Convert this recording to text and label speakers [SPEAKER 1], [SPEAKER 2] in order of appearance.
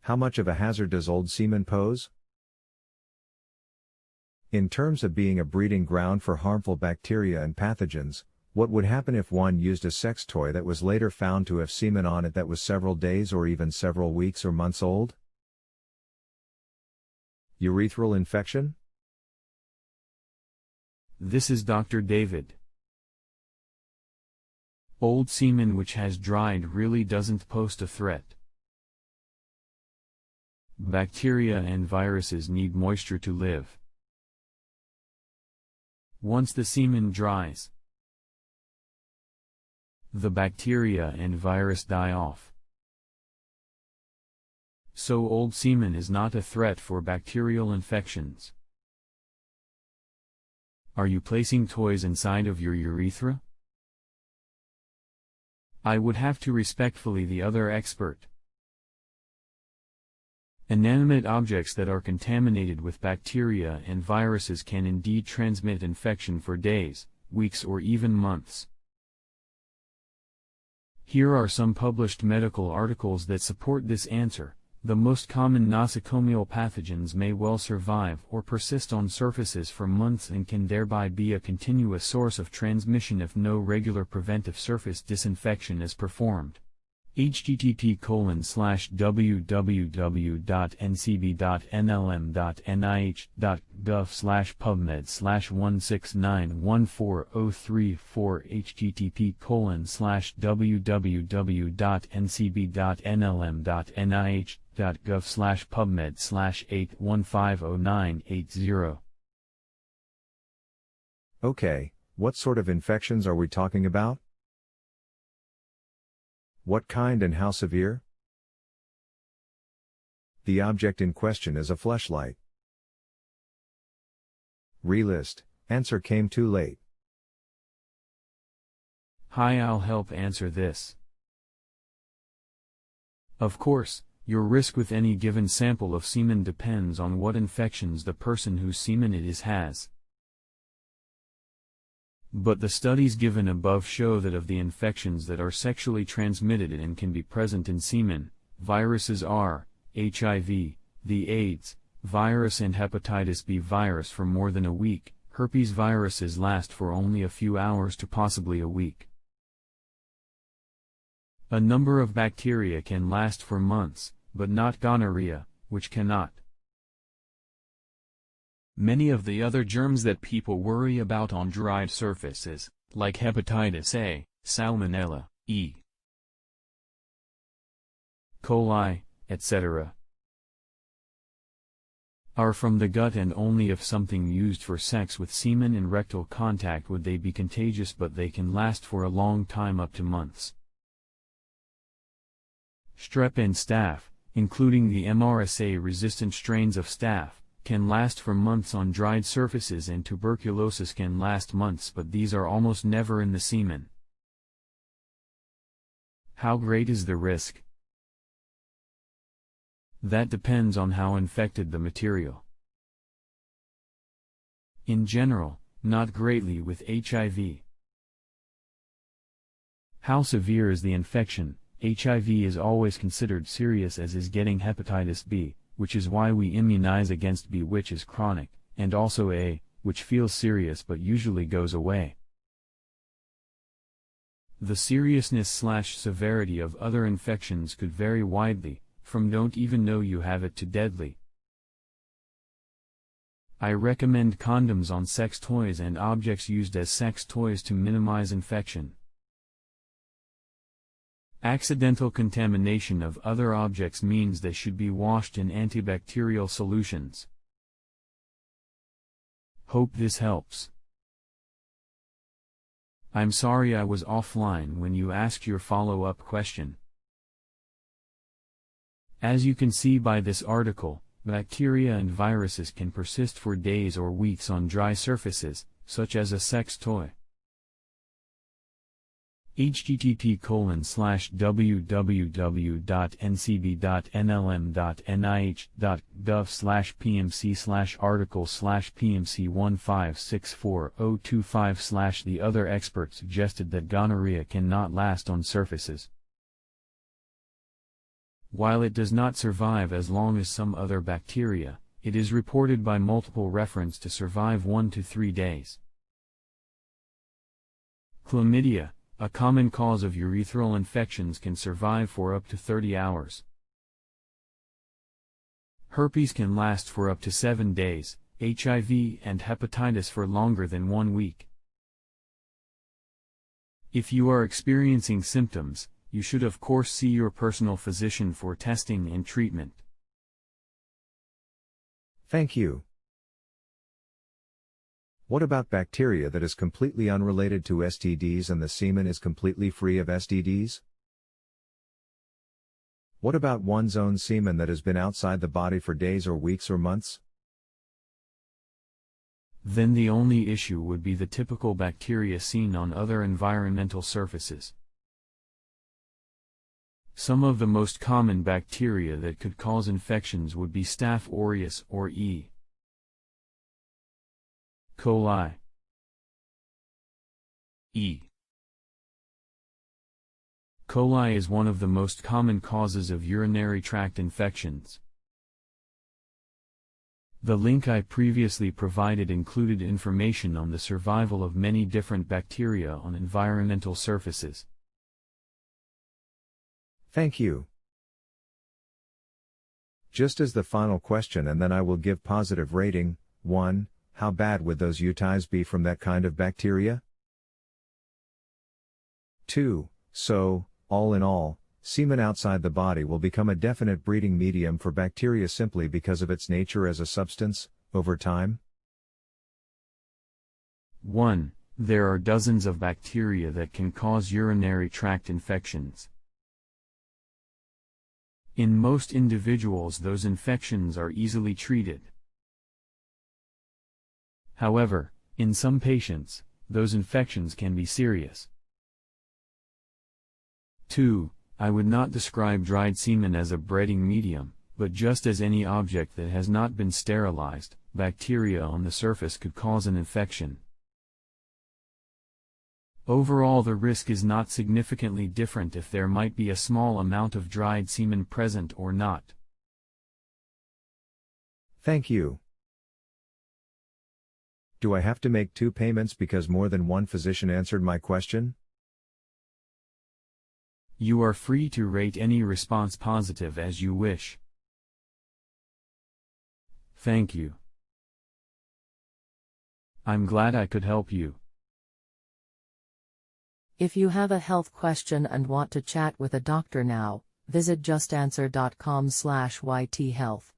[SPEAKER 1] How much of a hazard does old semen pose? In terms of being a breeding ground for harmful bacteria and pathogens, what would happen if one used a sex toy that was later found to have semen on it that was several days or even several weeks or months old? Urethral infection?
[SPEAKER 2] This is Dr. David. Old semen which has dried really doesn't pose a threat. Bacteria and viruses need moisture to live. Once the semen dries, the bacteria and virus die off. So old semen is not a threat for bacterial infections. Are you placing toys inside of your urethra? I would have to respectfully the other expert. Inanimate objects that are contaminated with bacteria and viruses can indeed transmit infection for days, weeks or even months. Here are some published medical articles that support this answer. The most common nosocomial pathogens may well survive or persist on surfaces for months and can thereby be a continuous source of transmission if no regular preventive surface disinfection is performed. http://www.ncb.nlm.nih.gov/pubmed/169140334 http://www.ncb.nlm.nih.gov/pubmed/8150980.
[SPEAKER 1] Okay, what sort of infections are we talking about? What kind and how severe? The object in question is a fleshlight. Relist, answer came too late.
[SPEAKER 2] Hi, I'll help answer this. Of course, your risk with any given sample of semen depends on what infections the person whose semen it is has. But the studies given above show that of the infections that are sexually transmitted and can be present in semen, viruses are HIV, the AIDS virus and hepatitis B virus for more than a week. Herpes viruses last for only a few hours to possibly a week. A number of bacteria can last for months, but not gonorrhea, which cannot. Many of the other germs that people worry about on dried surfaces, like hepatitis A, Salmonella, E. Coli, etc., are from the gut, and only if something used for sex with semen and rectal contact would they be contagious, but they can last for a long time, up to months. Strep and staph, including the MRSA-resistant strains of staph, can last for months on dried surfaces, and tuberculosis can last months, but these are almost never in the semen. How great is the risk? That depends on how infected the material. In general, not greatly with HIV. How severe is the infection? HIV is always considered serious, as is getting hepatitis B, which is why we immunize against B, which is chronic, and also A, which feels serious but usually goes away. The seriousness/severity of other infections could vary widely, from don't even know you have it to deadly. I recommend condoms on sex toys and objects used as sex toys to minimize infection. Accidental contamination of other objects means they should be washed in antibacterial solutions. Hope this helps. I'm sorry I was offline when you asked your follow-up question. As you can see by this article, bacteria and viruses can persist for days or weeks on dry surfaces, such as a sex toy. http://www.ncb.nlm.nih.gov/pmc/article/pmc1564025/ The other expert suggested that gonorrhea cannot last on surfaces. While it does not survive as long as some other bacteria, it is reported by multiple reference to survive 1 to 3 days. Chlamydia, a common cause of urethral infections, can survive for up to 30 hours. Herpes can last for up to 7 days, HIV and hepatitis for longer than 1 week. If you are experiencing symptoms, you should of course see your personal physician for testing and treatment.
[SPEAKER 1] Thank you. What about bacteria that is completely unrelated to STDs and the semen is completely free of STDs? What about one's own semen that has been outside the body for days or weeks or months?
[SPEAKER 2] Then the only issue would be the typical bacteria seen on other environmental surfaces. Some of the most common bacteria that could cause infections would be Staph aureus or E. Coli. E. Coli is one of the most common causes of urinary tract infections. The link I previously provided included information on the survival of many different bacteria on environmental surfaces.
[SPEAKER 1] Thank you. Just as the final question, and then I will give positive rating. 1. How bad would those UTIs be from that kind of bacteria? 2. So, all in all, semen outside the body will become a definite breeding medium for bacteria simply because of its nature as a substance, over time?
[SPEAKER 2] 1. There are dozens of bacteria that can cause urinary tract infections. In most individuals, those infections are easily treated. However, in some patients, those infections can be serious. 2. I would not describe dried semen as a breeding medium, but just as any object that has not been sterilized, bacteria on the surface could cause an infection. Overall, the risk is not significantly different if there might be a small amount of dried semen present or not.
[SPEAKER 1] Thank you. Do I have to make 2 payments because more than one physician answered my question?
[SPEAKER 2] You are free to rate any response positive as you wish. Thank you. I'm glad I could help you.
[SPEAKER 3] If you have a health question and want to chat with a doctor now, visit justanswer.com/ythealth.